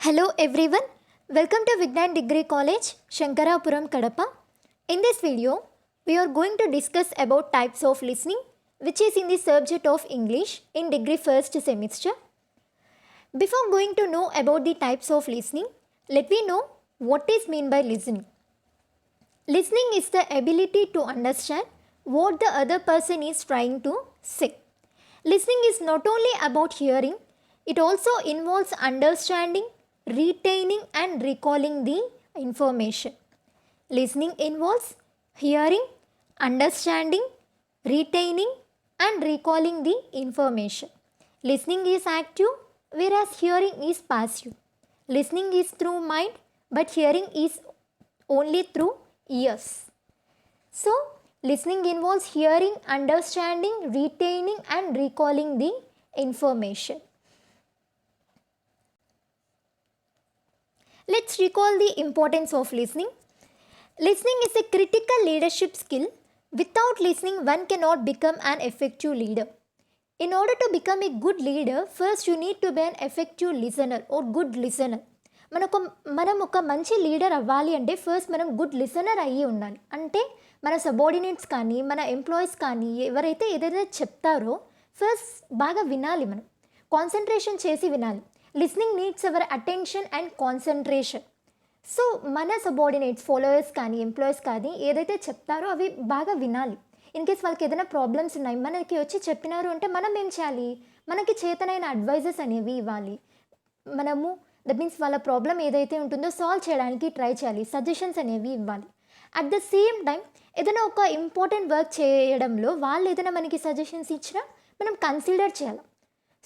Hello everyone, welcome to Vignan Degree College, Shankarapuram, Kadapa. In this video, we are going to discuss about types of listening, which is in the subject of English in degree first semester. Before going to know about the types of listening, let me know what is meant by listening. Listening is the ability to understand what the other person is trying to say. Listening is not only about hearing, it also involves understanding, retaining and recalling the information. Listening involves hearing, understanding, retaining and recalling the information. Listening is active, whereas hearing is passive. Listening is through mind, but hearing is only through ears. So, listening involves hearing, understanding, retaining and recalling the information. Let's recall the importance of listening. Listening is a critical leadership skill. Without listening, one cannot become an effective leader. In order to become a good leader, first you need to be an effective listener or good listener. మనం ఒక మంచి leader అవ్వాలి అంటే first మనం good listener అయ్యి ఉండాలి. అంటే మన సబార్డినేట్స్ కానీ మన ఎంప్లాయీస్ కానీ ఎవరైతే ఏదైతే చెప్తారో ఫస్ట్ బాగా వినాలి, మనం కాన్సన్ట్రేషన్ చేసి వినాలి. Listening needs our attention and concentration. So మన సబార్డినేట్స్ ఫాలోవర్స్ కానీ ఎంప్లాయీస్ కానీ ఏదైతే చెప్తారో అవి బాగా వినాలి. ఇన్ కేస్ వాళ్ళకి ఏదైనా ప్రాబ్లమ్స్ ఉన్నాయి మనకి వచ్చి చెప్పినారు అంటే మనం ఏం చేయాలి, మనకి చేతనైన అడ్వైజెస్ అనేవి ఇవ్వాలి. మనము దట్ మీన్స్ వాళ్ళ ప్రాబ్లం ఏదైతే ఉంటుందో సాల్వ్ చేయడానికి ట్రై చేయాలి, సజెషన్స్ అనేవి ఇవ్వాలి. అట్ ద సేమ్ టైం ఏదైనా ఒక ఇంపార్టెంట్ వర్క్ చేయడంలో వాళ్ళు ఏదైనా మనకి సజెషన్స్ ఇచ్చినా మనం కన్సిడర్ చేయాలి.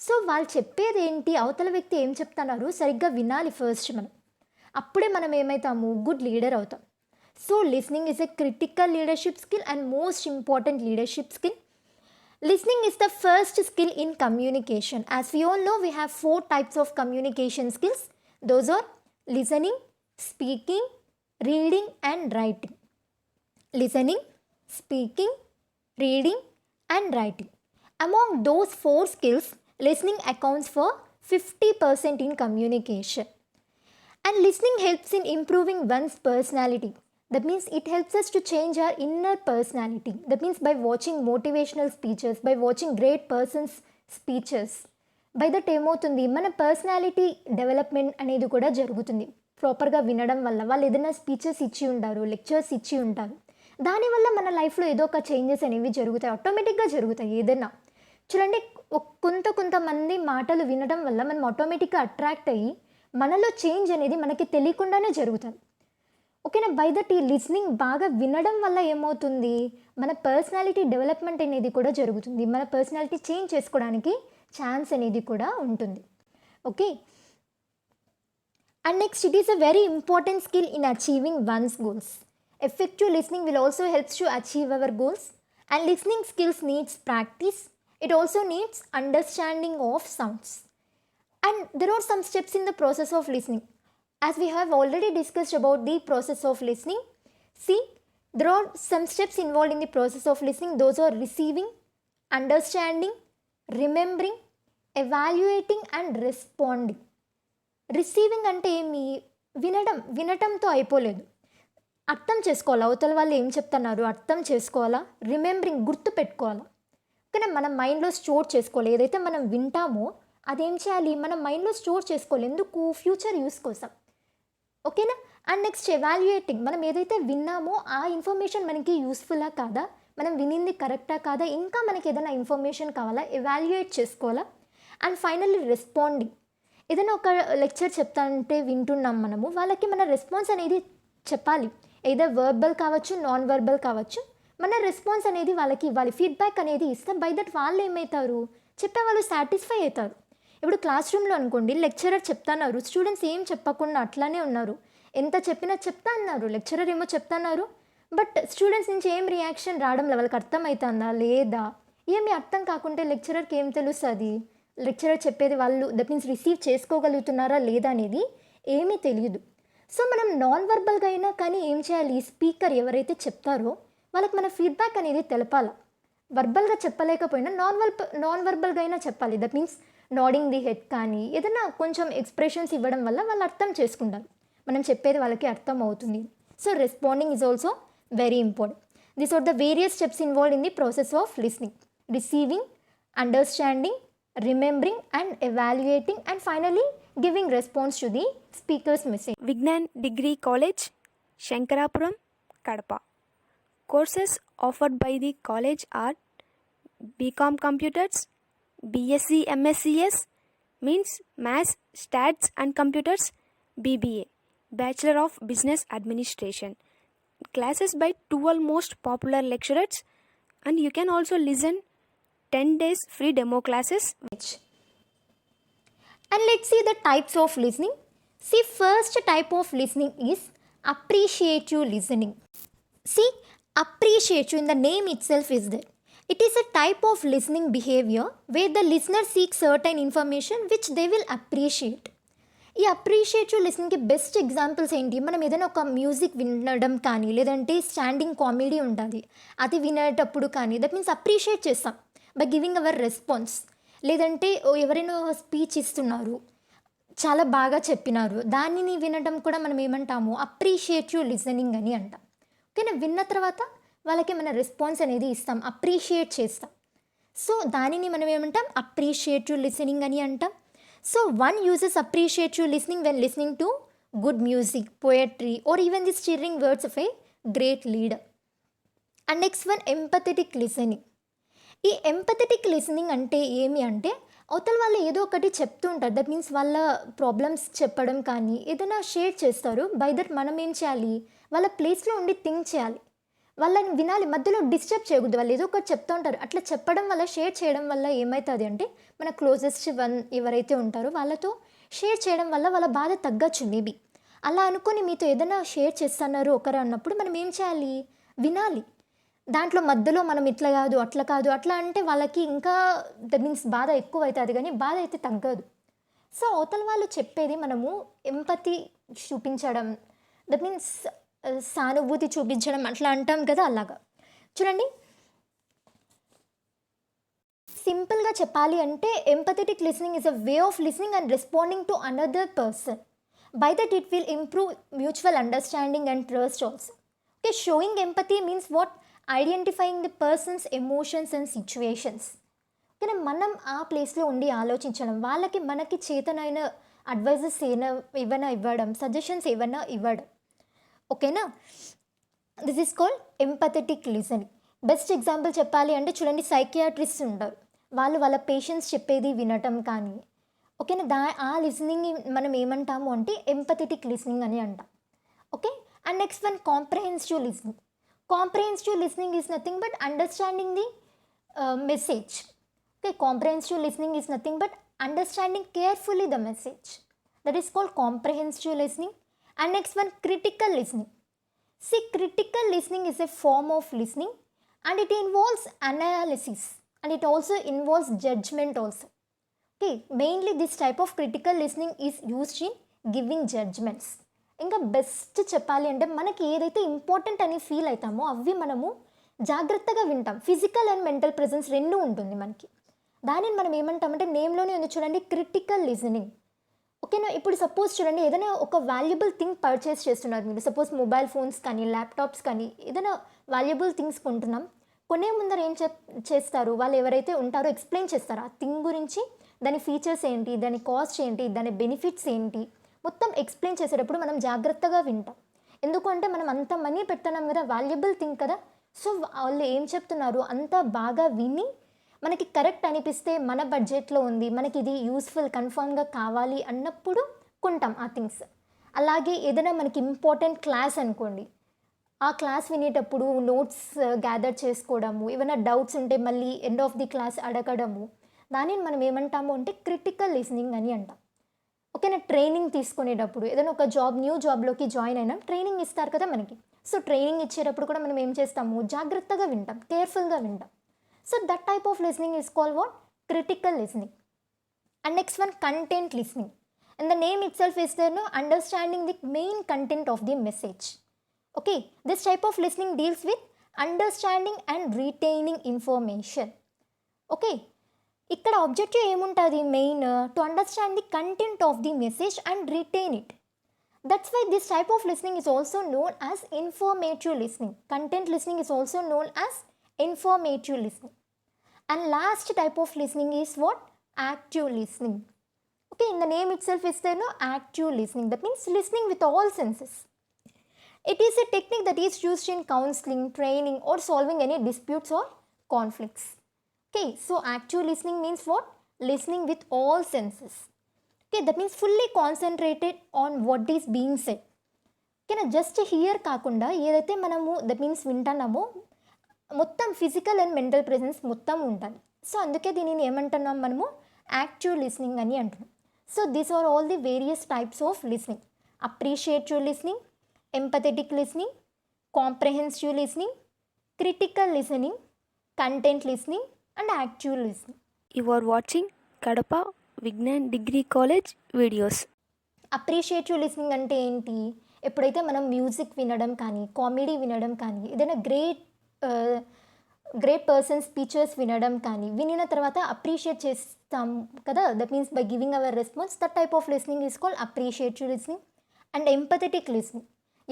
సో వాళ్ళు చెప్పేది ఏంటి, అవతల వ్యక్తి ఏం చెప్తున్నారు సరిగ్గా వినాలి ఫస్ట్ మనం. అప్పుడే మనం ఏమవుతాము, గుడ్ లీడర్ అవుతాం. So listening is a critical leadership skill and most important leadership skill. Listening is the first skill in communication. As we all know, we have 4 types of communication skills. Those are listening, speaking, reading and writing. Listening, speaking, reading and writing. Among those 4 skills, listening accounts for 50% in communication. And listening helps in improving one's personality. That means it helps us to change our inner personality. That means by watching motivational speeches, by watching great persons' speeches, by that ఏమవుతుంది మన personality development అనేది కూడా జరుగుతుంది. ప్రాపర్గా వినడం వల్ల వాళ్ళు ఏదైనా స్పీచెస్ ఇచ్చి ఉంటారు, లెక్చర్స్ ఇచ్చి ఉంటారు, దానివల్ల మన లైఫ్లో ఏదో ఒక చేంజెస్ అనేవి జరుగుతాయి, ఆటోమేటిక్గా జరుగుతాయి. ఏదైనా చూడండి, కొంతమంది మాటలు వినడం వల్ల మనం ఆటోమేటిక్గా అట్రాక్ట్ అయ్యి మనలో చేంజ్ అనేది మనకి తెలియకుండానే జరుగుతుంది. ఓకేనా. బై దట్ ఈ లిస్నింగ్ బాగా వినడం వల్ల ఏమవుతుంది, మన పర్సనాలిటీ డెవలప్మెంట్ అనేది కూడా జరుగుతుంది, మన పర్సనాలిటీ చేంజ్ చేసుకోవడానికి ఛాన్స్ అనేది కూడా ఉంటుంది. Okay. And next, it is a very important skill in achieving one's goals. Effective listening will also helps to achieve our goals. And listening skills needs practice. It also needs understanding of sounds. And there are some steps in the process of listening. As we have already discussed about the process of listening, see, there are some steps involved in the process of listening. Those are receiving, understanding, remembering, evaluating and responding. Receiving అంటే ఏమి, వినటంతో అయిపోలేదు, అర్థం చేసుకోవాలా, అవతల వాళ్ళు ఏం చెప్తున్నారు అర్థం చేసుకోవాలా. రిమెంబరింగ్, గుర్తు పెట్టుకోవాలా. కానీ మన మైండ్లో స్టోర్ చేసుకోవాలి. ఏదైతే మనం వింటామో అదేం చేయాలి, మన మైండ్లో స్టోర్ చేసుకోవాలి. ఎందుకు, ఫ్యూచర్ యూస్ కోసం. ఓకేనా. అండ్ నెక్స్ట్ ఎవాల్యుయేటింగ్, మనం ఏదైతే విన్నామో ఆ ఇన్ఫర్మేషన్ మనకి యూస్ఫుల్లా కాదా, మనం వినింది కరెక్టా కాదా, ఇంకా మనకి ఏదైనా ఇన్ఫర్మేషన్ కావాలా, ఎవాల్యుయేట్ చేసుకోవాలా. అండ్ ఫైనల్లీ రెస్పాండింగ్, ఏదైనా ఒక లెక్చర్ చెప్తానంటే వింటున్నాం మనము, వాళ్ళకి మన రెస్పాన్స్ అనేది చెప్పాలి. ఏదో వర్బల్ కావచ్చు, నాన్ వర్బల్ కావచ్చు, మన రెస్పాన్స్ అనేది వాళ్ళకి ఇవ్వాలి, ఫీడ్బ్యాక్ అనేది ఇస్తాం. బై దట్ వాళ్ళు ఏమవుతారు, చెప్పే వాళ్ళు సాటిస్ఫై అవుతారు. ఇప్పుడు క్లాస్ రూమ్లో అనుకోండి, లెక్చరర్ చెప్తున్నారు, స్టూడెంట్స్ ఏం చెప్పకుండా అట్లానే ఉన్నారు, ఎంత చెప్పినా చెప్తా అన్నారు, లెక్చరర్ ఏమో చెప్తున్నారు, బట్ స్టూడెంట్స్ నుంచి ఏం రియాక్షన్ రావడం లేదు. వాళ్ళకి అర్థమవుతుందా లేదా, ఏమి అర్థం కాకుంటే లెక్చరర్కి ఏం తెలుస్తుంది, లెక్చరర్ చెప్పేది వాళ్ళు దట్ మీన్స్ రిసీవ్ చేసుకోగలుగుతున్నారా లేదా అనేది ఏమీ తెలియదు. సో మనం నాన్ వర్బల్గా అయినా కానీ ఏం చేయాలి, స్పీకర్ ఎవరైతే చెప్తారో వాళ్ళకి మన ఫీడ్బ్యాక్ అనేది తెలపాలి. వర్బల్గా చెప్పలేకపోయినా నాన్ వర్బల్గా అయినా చెప్పాలి. That means nodding the head కానీ ఏదైనా కొంచెం ఎక్స్ప్రెషన్స్ ఇవ్వడం వల్ల వాళ్ళు అర్థం చేసుకుంటారు, మనం చెప్పేది వాళ్ళకి అర్థం అవుతుంది. So responding is also very important. These are the various steps involved in the process of listening: receiving, understanding, remembering and evaluating, and finally giving response to the speaker's message. Vignan Degree College, Shankarapuram, Kadapa. Courses offered by the college are BCom Computers, BSc MScs means Maths, Stats and Computers, BBA, Bachelor of Business Administration. Classes by 12 most popular lecturers, and you can also listen 10 days free demo classes. And let's see the types of listening. See, first type of listening is appreciative listening. See, appreciative in the name itself is there. It is a type of listening behavior where the listener seeks certain information which they will appreciate. ఈ appreciative లిసనింగ్కి best examples ఏంటి? మనం ఏదైనా ఒక music వినడం కానీ, లేదంటే standing comedy ఉంటుంది, అది వినేటప్పుడు కానీ, దట్ మీన్స్ అప్రిషియేట్ చేస్తాం బై గివింగ్ అవర్ రెస్పాన్స్. లేదంటే ఎవరైనా స్పీచ్ ఇస్తున్నారు, చాలా బాగా చెప్పినారు, దానిని వినడం కూడా మనం ఏమంటాము? అప్రిషియేటివ్ లిసనింగ్ అని అంటాం. ఓకేనా? విన్న తర్వాత వాళ్ళకి మన రెస్పాన్స్ అనేది ఇస్తాం, అప్రిషియేట్ చేస్తాం. సో దానిని మనం ఏమంటాం? అప్రిషియేటివ్ లిసనింగ్ అని అంటాం. So one uses appreciative listening when listening to good music, poetry, or even the stirring words of a great leader. And next one, empathetic listening. ఈ ఎంపథెటిక్ లిసనింగ్ అంటే ఏమి అంటే, అవతల వాళ్ళు ఏదో ఒకటి చెప్తూ ఉంటారు, దట్ మీన్స్ వాళ్ళ ప్రాబ్లమ్స్ చెప్పడం కానీ ఏదైనా షేర్ చేస్తారు. బై దట్ మనం ఏం చేయాలి? వాళ్ళ ప్లేస్లో ఉండి థింక్ చేయాలి, వాళ్ళని వినాలి, మధ్యలో డిస్టర్బ్ చేయకూడదు. వాళ్ళు ఏదో ఒకటి చెప్తూ ఉంటారు, అట్లా చెప్పడం వల్ల, షేర్ చేయడం వల్ల ఏమవుతుంది అంటే, మన క్లోజెస్ట్ వన్ ఎవరైతే ఉంటారో వాళ్ళతో షేర్ చేయడం వల్ల వాళ్ళ బాధ తగ్గచ్చు మేబీ. అలా అనుకొని మీతో ఏదైనా షేర్ చేస్తున్నారు ఒకరు అన్నప్పుడు మనం ఏం చేయాలి? వినాలి. దాంట్లో మధ్యలో మనం ఇట్లా కాదు, అట్లా కాదు, అట్లా అంటే వాళ్ళకి ఇంకా దట్ మీన్స్ బాధ ఎక్కువ అవుతుంది, కానీ బాధ అయితే తగ్గదు. సో అవతల వాళ్ళు చెప్పేది మనము ఎంపతి చూపించడం, దట్ మీన్స్ సానుభూతి చూపించడం అట్లా అంటాం కదా, అలాగా. చూడండి, సింపుల్గా చెప్పాలి అంటే empathetic listening is a way of listening and responding to another person. By that it will improve mutual understanding and trust also. Okay, showing empathy means what? Identifying the person's emotions and situations. ఓకేనా? మనం ఆ ప్లేస్లో ఉండి ఆలోచించడం, వాళ్ళకి మనకి చేతనైన advises ఏమైనా ఇవ్వడం, సజెషన్స్ ఏమైనా ఇవ్వడం. ఓకేనా? This is called empathetic listening. Best example చెప్పాలి అంటే చూడండి, సైకియాట్రిస్ట్ ఉంటారు, వాళ్ళు వాళ్ళ పేషెంట్స్ చెప్పేది వినటం కానీ. ఓకేనా? ఆ లిసనింగ్ మనం ఏమంటాము అంటే ఎంపథెటిక్ లిసనింగ్ అని అంటాం. Okay. And next one, comprehensive listening. Comprehensive listening is nothing but understanding the message. Okay, comprehensive listening is nothing but understanding carefully the message. That is called comprehensive listening. And next one, critical listening. See, critical listening is a form of listening and it involves analysis and it also involves judgment also. Okay, mainly this type of critical listening is used in giving judgments. ఇంకా best చెప్పాలి అంటే మనకి ఏదైతే important అని feel అవుతామో అవి మనము జాగ్రత్తగా వింటాం. ఫిజికల్ అండ్ మెంటల్ ప్రెజెన్స్ రెండు ఉంటుంది మనకి. దానిని మనం ఏమంటామంటే, నేమ్లోనే ఉంది చూడండి, క్రిటికల్ లిసనింగ్. ఓకేనా? ఇప్పుడు సపోజ్ చూడండి, ఏదైనా ఒక వాల్యుబుల్ థింగ్ పర్చేస్ చేస్తున్నారు మీరు, సపోజ్ మొబైల్ ఫోన్స్ కానీ, ల్యాప్టాప్స్ కానీ, ఏదైనా వాల్యుబుల్ థింగ్స్ కొంటున్నాం. కొనే ముందర ఏం చేస్తారు? వాళ్ళు ఎవరైతే ఉంటారో ఎక్స్ప్లెయిన్ చేస్తారు ఆ థింగ్ గురించి, దాని ఫీచర్స్ ఏంటి, దాని కాస్ట్ ఏంటి, దాని బెనిఫిట్స్ ఏంటి, మొత్తం ఎక్స్ప్లెయిన్ చేసేటప్పుడు మనం జాగ్రత్తగా వింటాం. ఎందుకంటే మనం అంత మనీ పెడుతున్నాం కదా, వాల్యుబుల్ థింగ్ కదా. సో వాళ్ళు ఏం చెప్తున్నారు అంత బాగా విని మనకి కరెక్ట్ అనిపిస్తే, మన బడ్జెట్లో ఉంది, మనకి ఇది యూస్ఫుల్ కన్ఫర్మ్గా కావాలి అన్నప్పుడు కొంటాం ఆ థింగ్స్. అలాగే ఏదైనా మనకి ఇంపార్టెంట్ క్లాస్ అనుకోండి, ఆ క్లాస్ వినేటప్పుడు నోట్స్ గ్యాదర్ చేసుకోవడము, ఏమైనా డౌట్స్ ఉంటే మళ్ళీ ఎండ్ ఆఫ్ ది క్లాస్ అడగడము, దానిని మనం ఏమంటాము అంటే క్రిటికల్ లిసనింగ్ అని అంటాం. ఓకేనా? ట్రైనింగ్ తీసుకునేటప్పుడు ఏదైనా ఒక న్యూ జాబ్లోకి జాయిన్ అయినాం, ట్రైనింగ్ ఇస్తారు కదా మనకి. సో ట్రైనింగ్ ఇచ్చేటప్పుడు కూడా మనం ఏం చేస్తాము? జాగ్రత్తగా వింటాం, కేర్ఫుల్గా వింటాం. So that type of listening is called what? Critical listening. And next one, content listening. And the name itself is there, no? Understanding the main content of the message. Okay, this type of listening deals with understanding and retaining information. Okay, ఇక్కడ objective ఏముంటుంది mean to understand the content of the message and retain it. That's why this type of listening is also known as informative listening. Content listening is also known as informative listening. And last type of listening is what? Active listening. Okay, in the name itself is there no active listening. That means listening with all senses. It is a technique that is used in counseling, training, or solving any disputes or conflicts. Okay, so active listening means what? Listening with all senses. Okay, that means fully concentrated on what is being said. ఓకేనా, just hear కాకుండా ఏదైతే మనము that means వింటున్నామో మొత్తం physical and mental presence మొత్తం ఉంటుంది. So అందుకే దీనిని ఏమంటున్నాం మనము యాక్టివ్ లిస్నింగ్ అని అంటున్నాం. So these are all the various types of listening. Appreciative listening, empathetic listening, comprehensive listening, critical listening, content listening and active listening. You are watching Kadapa Vignan Degree College videos. Appreciative listening అంటే ఏంటి? ఎప్పుడైతే మనం music వినడం కానీ, comedy వినడం కానీ, ఏదైనా great person speeches వినడం కానీ, వినిన తర్వాత అప్రిషియేట్ చేస్తాం కదా, that means by giving hour response, that type of listening is called appreciative listening. And empathetic listening,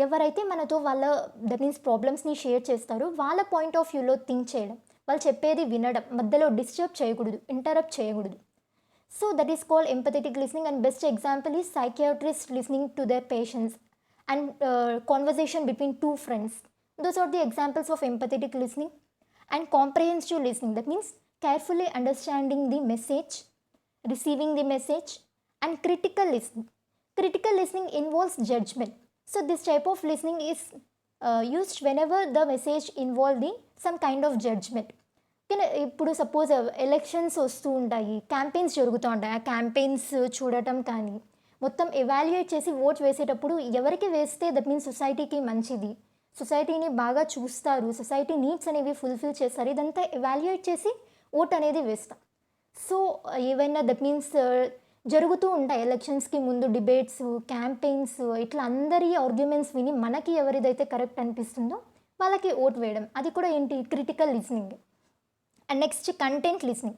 ఎవరైతే మనతో వాళ్ళ దట్ మీన్స్ ప్రాబ్లమ్స్ని షేర్ చేస్తారో వాళ్ళ పాయింట్ ఆఫ్ వ్యూలో థింక్ చేయడం, వాళ్ళు చెప్పేది వినడం, మధ్యలో డిస్టర్బ్ చేయకూడదు, ఇంటరప్ట్ చేయకూడదు. So that is called empathetic listening, and best example is psychiatrists listening to their patients and conversation between two friends. Those are the examples of empathetic listening. And comprehensive listening, that means carefully understanding the message, receiving the message. And critical listening. Critical listening involves judgment. So this type of listening is used whenever the message involved in some kind of judgment. ఇప్పుడు suppose elections వస్తూ ఉంటాయి, campaigns జరుగుతూ ఉంటాయి. ఆ campaigns చూడటం కానీ, మొత్తం evaluate చేసి ఓట్ వేసేటప్పుడు ఎవరికి వేస్తే దట్ మీన్స్ సొసైటీకి మంచిది, సొసైటీని బాగా చూస్తారు, సొసైటీ నీడ్స్ అనేవి ఫుల్ఫిల్ చేస్తారు, ఇదంతా ఎవాల్యుయేట్ చేసి ఓట్ అనేది వేస్తాం. సో ఏవైనా దట్ మీన్స్ జరుగుతూ ఉంటాయి ఎలక్షన్స్కి ముందు డిబేట్స్, క్యాంపెయిన్స్, ఇట్లా అందరి ఆర్గ్యుమెంట్స్ విని మనకి ఎవరిదైతే కరెక్ట్ అనిపిస్తుందో వాళ్ళకి ఓట్ వేయడం, అది కూడా ఏంటి critical listening. And next, content listening,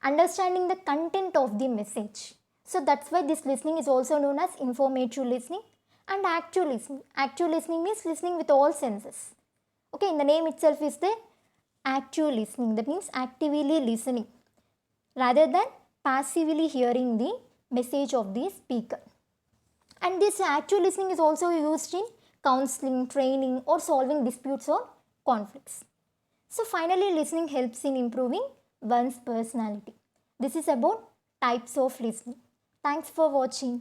understanding the content of the message. So that's why this listening is also known as informative listening and active listening. Active listening means listening with all senses. Okay, in the name itself is the active listening, that means actively listening rather than passively hearing the message of the speaker. And this active listening is also used in counseling, training, or solving disputes or conflicts. So finally, listening helps in improving one's personality. This is about types of listening. Thanks for watching.